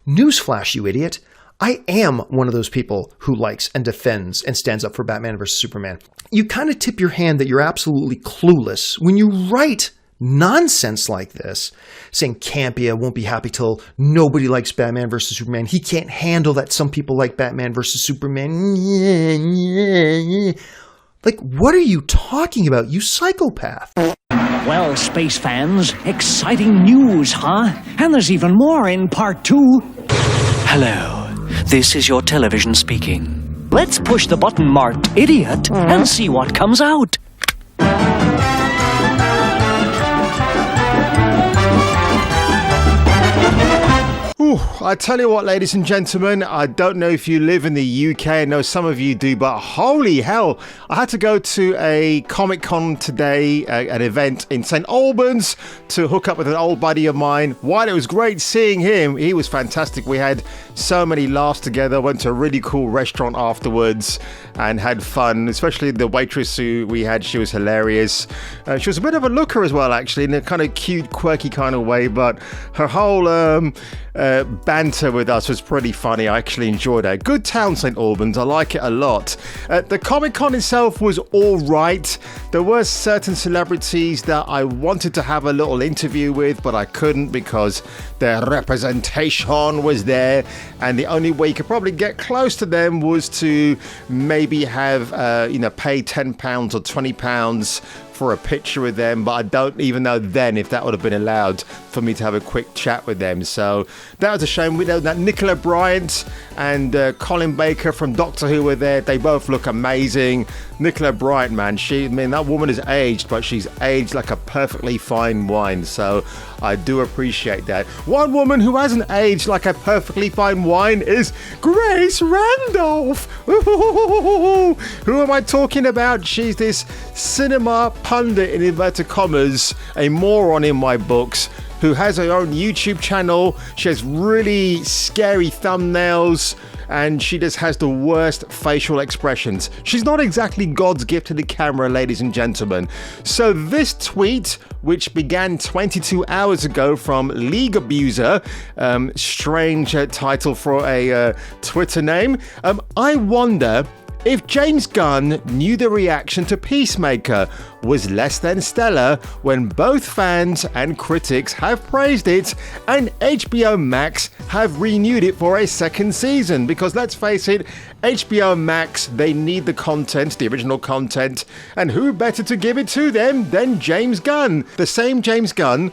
Newsflash, you idiot. I am one of those people who likes and defends and stands up for Batman vs. Superman. You kind of tip your hand that you're absolutely clueless when you write nonsense like this, saying Campia won't be happy till nobody likes Batman vs. Superman. He can't handle that some people like Batman vs. Superman. Like, what are you talking about, you psychopath? Well, space fans, exciting news, huh? And there's even more in part 2. Hello, this is your television speaking. Let's push the button marked idiot and see what comes out. I tell you what, ladies and gentlemen, I don't know if you live in the UK. I know some of you do, but holy hell, I had to go to a Comic-Con today, an event in St. Albans, to hook up with an old buddy of mine. While it was great seeing him, he was fantastic. We had so many laughs together, went to a really cool restaurant afterwards and had fun, especially the waitress who we had. She was hilarious. She was a bit of a looker as well, actually, in a kind of cute, quirky kind of way, but her whole banter with us was pretty funny. I actually enjoyed it. Good town, St. Albans. I like it a lot. The Comic-Con itself was all right. There were certain celebrities that I wanted to have a little interview with, but I couldn't because their representation was there, and the only way you could probably get close to them was to maybe have, pay £10 or £20 for a picture with them, but I don't even know then if that would have been allowed for me to have a quick chat with them. So that was a shame. We know that Nicola Bryant and Colin Baker from Doctor Who were there. They both look amazing. Nicola Bryant, man, that woman has aged, but she's aged like a perfectly fine wine. So I do appreciate that. One woman who hasn't aged like a perfectly fine wine is Grace Randolph. Who am I talking about? She's this cinema pundit, in inverted commas, a moron in my books, who has her own YouTube channel. She has really scary thumbnails, and she just has the worst facial expressions. She's not exactly God's gift to the camera, ladies and gentlemen. So this tweet, which began 22 hours ago from League Abuser, strange title for a Twitter name, I wonder if James Gunn knew the reaction to Peacemaker was less than stellar when both fans and critics have praised it and HBO Max have renewed it for a second season. Because let's face it, HBO Max, they need the content, the original content, and who better to give it to them than James Gunn? The same James Gunn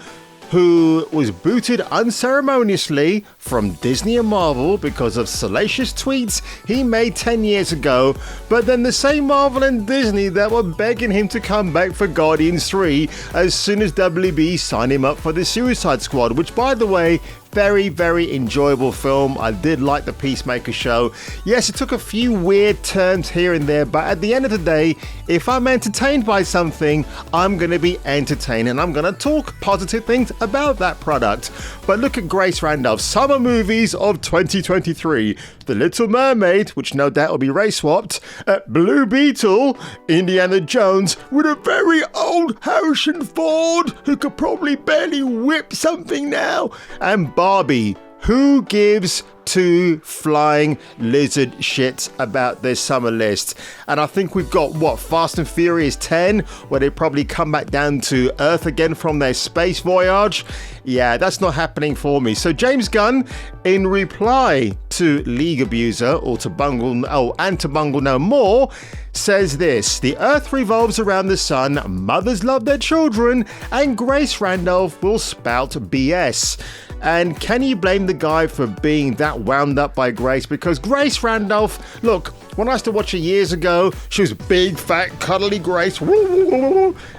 who was booted unceremoniously from Disney and Marvel because of salacious tweets he made 10 years ago, but then the same Marvel and Disney that were begging him to come back for Guardians 3 as soon as WB signed him up for the Suicide Squad, which, by the way, very, very enjoyable film. I did like the Peacemaker show. Yes, it took a few weird turns here and there, but at the end of the day, if I'm entertained by something, I'm going to be entertained and I'm going to talk positive things about that product. But look at Grace Randolph's summer movies of 2023. The Little Mermaid, which no doubt will be race swapped, Blue Beetle, Indiana Jones with a very old Harrison Ford who could probably barely whip something now, and Barbie. Who gives two flying lizard shits about this summer list? And I think we've got, Fast and Furious 10, where they probably come back down to Earth again from their space voyage. Yeah, that's not happening for me. So James Gunn, in reply to League Abuser, or to Bungle No More, says this: the Earth revolves around the sun, mothers love their children, and Grace Randolph will spout BS. And can you blame the guy for being that wound up by Grace? Because Grace Randolph, look, when I used to watch her years ago, she was big, fat, cuddly Grace,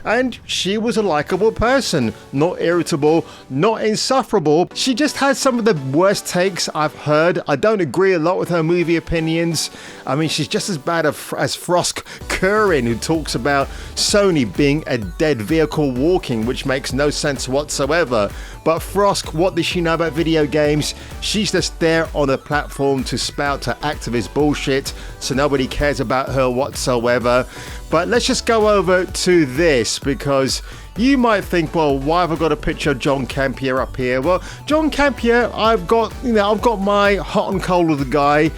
and she was a likable person, not irritable, not insufferable. She just had some of the worst takes I've heard. I don't agree a lot with her movie opinions. I mean, she's just as bad as Frosk Curran, who talks about Sony being a dead vehicle walking, which makes no sense whatsoever. But Frosk, what does she know about video games? She's just there on a platform to spout her activist bullshit, so nobody cares about her whatsoever. But let's just go over to this, because you might think, well, why have I got a picture of John Campia up here? Well, John Campia, I've got my hot and cold with the guy.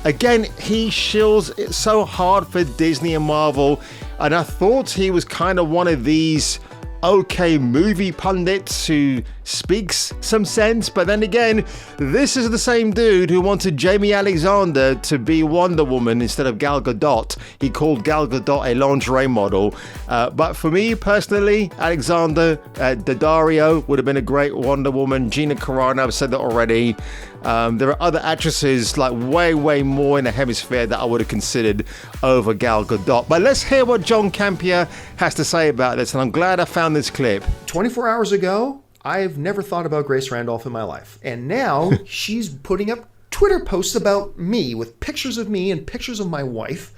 Again, he shills it so hard for Disney and Marvel, and I thought he was kind of one of these okay movie pundits who speaks some sense, but then again, this is the same dude who wanted Jamie Alexander to be Wonder Woman instead of Gal Gadot. He called Gal Gadot a lingerie model, but for me personally, Alexander Daddario would have been a great Wonder Woman. Gina Carano, I've said that already. There are other actresses like way more in the hemisphere that I would have considered over Gal Gadot. But let's hear what John Campia has to say about this, and I'm glad I found this clip. 24 hours ago, I've never thought about Grace Randolph in my life. And now she's putting up Twitter posts about me with pictures of me and pictures of my wife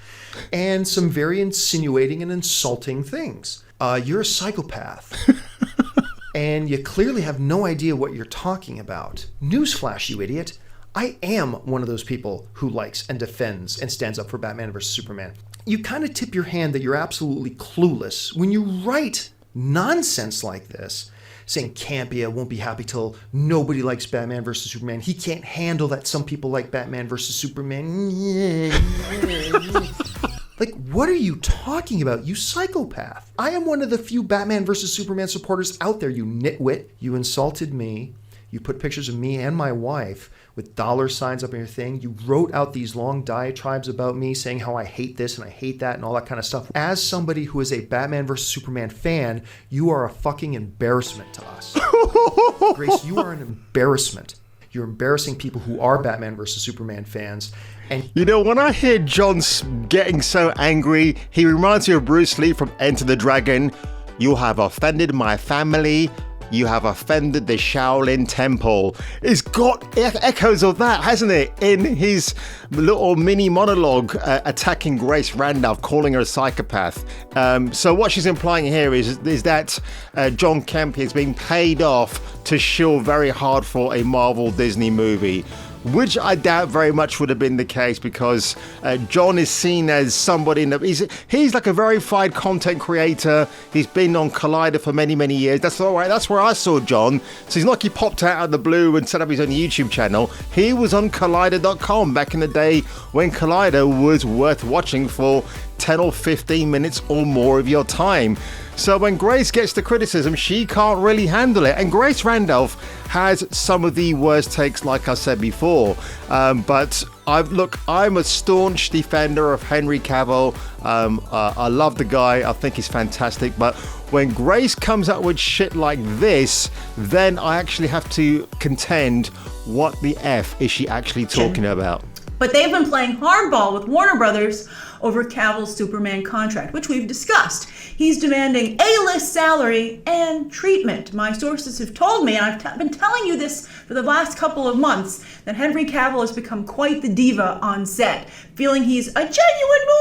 and some very insinuating and insulting things. You're a psychopath. And you clearly have no idea what you're talking about. Newsflash, you idiot. I am one of those people who likes and defends and stands up for Batman vs. Superman. You kind of tip your hand that you're absolutely clueless when you write nonsense like this, saying Campia won't be happy till nobody likes Batman vs. Superman. He can't handle that some people like Batman vs. Superman. Like, what are you talking about, you psychopath? I am one of the few Batman vs. Superman supporters out there, you nitwit. You insulted me. You put pictures of me and my wife with dollar signs up in your thing. You wrote out these long diatribes about me saying how I hate this and I hate that and all that kind of stuff. As somebody who is a Batman vs. Superman fan, you are a fucking embarrassment to us. Grace, you are an embarrassment. You're embarrassing people who are Batman vs. Superman fans. And you know, when I hear John getting so angry, he reminds me of Bruce Lee from Enter the Dragon. You have offended my family. You have offended the Shaolin Temple. It's got echoes of that, hasn't it? In his little mini monologue attacking Grace Randolph, calling her a psychopath. So what she's implying here is that John Campia is being paid off to shill very hard for a Marvel Disney movie, which I doubt very much would have been the case, because John is seen as somebody he's like a verified content creator. He's been on Collider for many years. That's all right. That's where I saw John. So he's not like he popped out of the blue and set up his own YouTube channel. He was on Collider.com back in the day when Collider was worth watching for 10 or 15 minutes or more of your time. So when Grace gets the criticism, she can't really handle it. And Grace Randolph has some of the worst takes, like I said before. But I'm a staunch defender of Henry Cavill. I love the guy. I think he's fantastic. But when Grace comes up with shit like this, then I actually have to contend, what the F is she actually talking about? But they've been playing hardball with Warner Brothers over Cavill's Superman contract, which we've discussed. He's demanding A-list salary and treatment. My sources have told me, and I've been telling you this for the last couple of months, that Henry Cavill has become quite the diva on set, feeling he's a genuine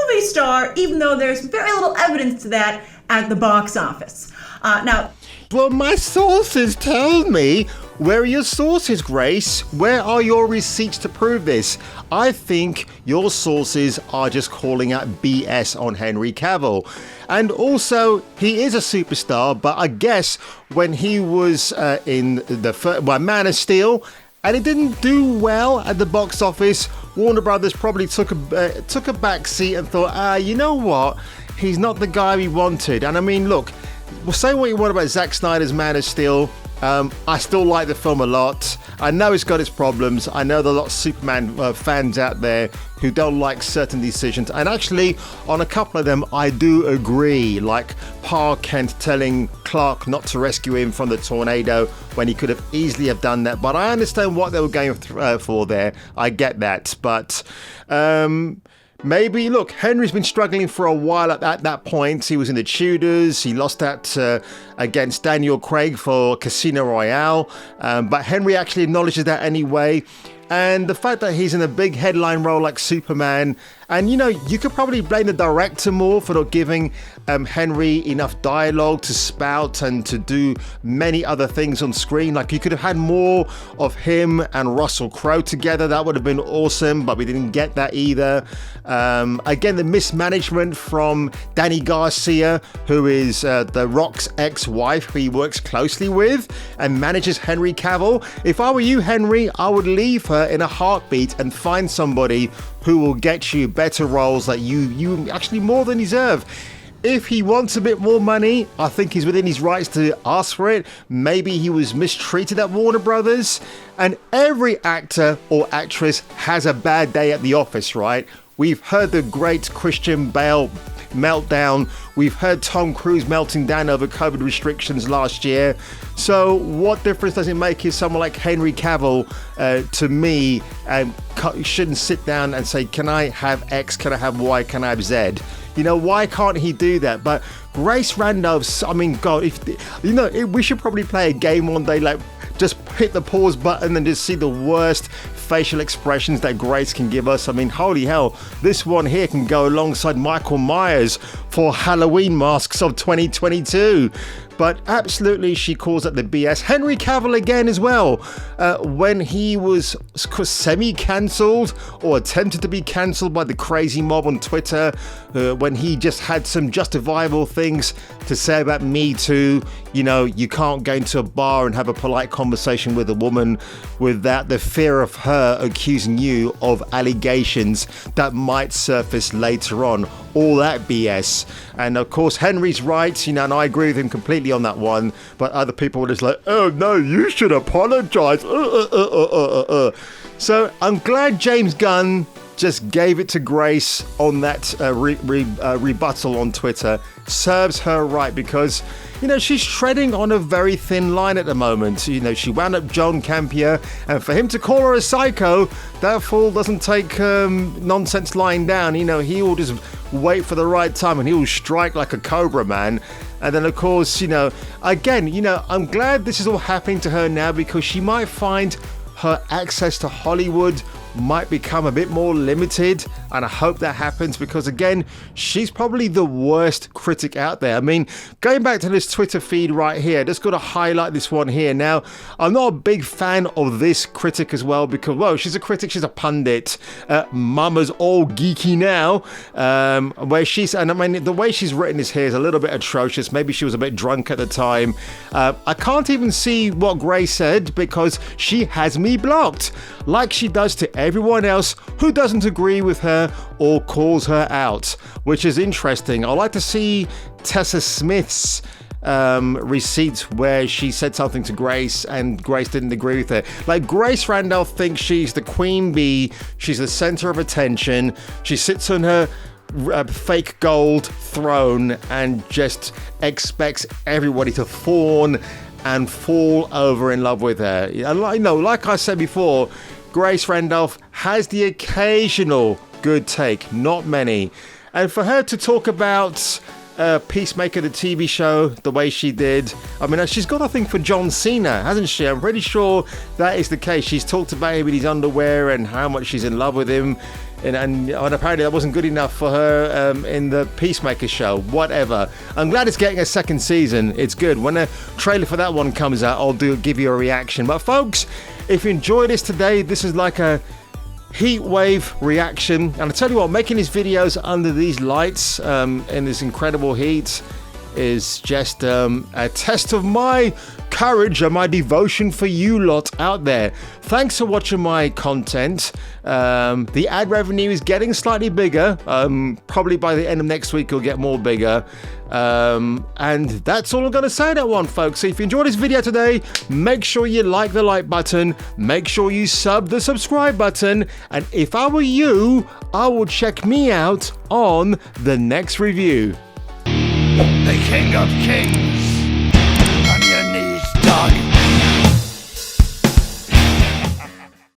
movie star, even though there's very little evidence to that at the box office. Well, my sources tell me. Where are your sources, Grace? Where are your receipts to prove this? I think your sources are just calling out BS on Henry Cavill. And also, he is a superstar, but I guess when he was in the Man of Steel, and it didn't do well at the box office, Warner Brothers probably took a back seat and thought, you know what? He's not the guy we wanted. And I mean, look, we'll say what you want about Zack Snyder's Man of Steel. I still like the film a lot. I know it's got its problems. I know there are a lot of Superman fans out there who don't like certain decisions. And actually, on a couple of them, I do agree. Like Pa Kent telling Clark not to rescue him from the tornado when he could have easily have done that. But I understand what they were going for there. I get that. But maybe, look, Henry's been struggling for a while at that point. He was in the Tudors. He lost that against Daniel Craig for Casino Royale. But Henry actually acknowledges that anyway. And the fact that he's in a big headline role like Superman, And, you could probably blame the director more for not giving Henry enough dialogue to spout and to do many other things on screen. Like, you could have had more of him and Russell Crowe together. That would have been awesome, but we didn't get that either. Again, the mismanagement from Danny Garcia, who is The Rock's ex-wife, who he works closely with and manages Henry Cavill. If I were you, Henry, I would leave her in a heartbeat and find somebody who will get you better roles that you actually more than deserve. If he wants a bit more money, I think he's within his rights to ask for it. Maybe he was mistreated at Warner Brothers. And every actor or actress has a bad day at the office, right? We've heard the great Christian Bale meltdown. We've heard Tom Cruise melting down over COVID restrictions last year. So what difference does it make if someone like Henry Cavill, to me, shouldn't sit down and say, can I have X, can I have Y, can I have Z? Why can't he do that? But Grace Randolph's, God, we should probably play a game one day, like just hit the pause button and just see the worst facial expressions that Grace can give us. Holy hell, this one here can go alongside Michael Myers for Halloween masks of 2022. But absolutely, she calls it the BS. Henry Cavill again as well. When he was semi-cancelled or attempted to be cancelled by the crazy mob on Twitter, when he just had some justifiable things to say about Me Too. You can't go into a bar and have a polite conversation with a woman without the fear of her accusing you of allegations that might surface later on. All that BS. And of course, Henry's right, and I agree with him completely on that one. But other people were just like, oh no, you should apologize. So I'm glad James Gunn just gave it to Grace on that rebuttal on Twitter. Serves her right, because she's treading on a very thin line at the moment. She wound up John Campia, and for him to call her a psycho, that fool doesn't take nonsense lying down. He will just wait for the right time and he will strike like a cobra, man. And then of course, again, I'm glad this is all happening to her now, because she might find her access to Hollywood might become a bit more limited, and I hope that happens, because again, she's probably the worst critic out there. Going back to this Twitter feed right here, just got to highlight this one here. Now, I'm not a big fan of this critic as well, because, well, she's a critic, she's a pundit. Mama's all geeky now, where she's, and the way she's written this here is a little bit atrocious. Maybe she was a bit drunk at the time. I can't even see what Grace said, because she has me blocked, like she does to everyone else who doesn't agree with her or calls her out, which is interesting. I'd like to see Tessa Smith's receipts where she said something to Grace and Grace didn't agree with it. Like, Grace Randolph thinks she's the queen bee, she's the center of attention, she sits on her fake gold throne and just expects everybody to fawn and fall over in love with her. Like I said before, Grace Randolph has the occasional good take, not many. And for her to talk about Peacemaker, the TV show, the way she did, she's got a thing for John Cena, hasn't she? I'm pretty sure that is the case. She's talked about him in his underwear and how much she's in love with him. And apparently that wasn't good enough for her in the Peacemaker show. Whatever. I'm glad it's getting a second season. It's good. When a trailer for that one comes out, I'll give you a reaction. But folks, if you enjoyed this today, this is like a heat wave reaction. And I tell you what, making these videos under these lights in this incredible heat is just a test of my courage and my devotion for you lot out there. Thanks for watching my content. The ad revenue is getting slightly bigger. Probably by the end of next week it'll get more bigger. And that's all I'm going to say on that one, folks. So if you enjoyed this video today, make sure you like the like button, make sure you sub the subscribe button, and if I were you, I would check me out on the next review. The King of Kings.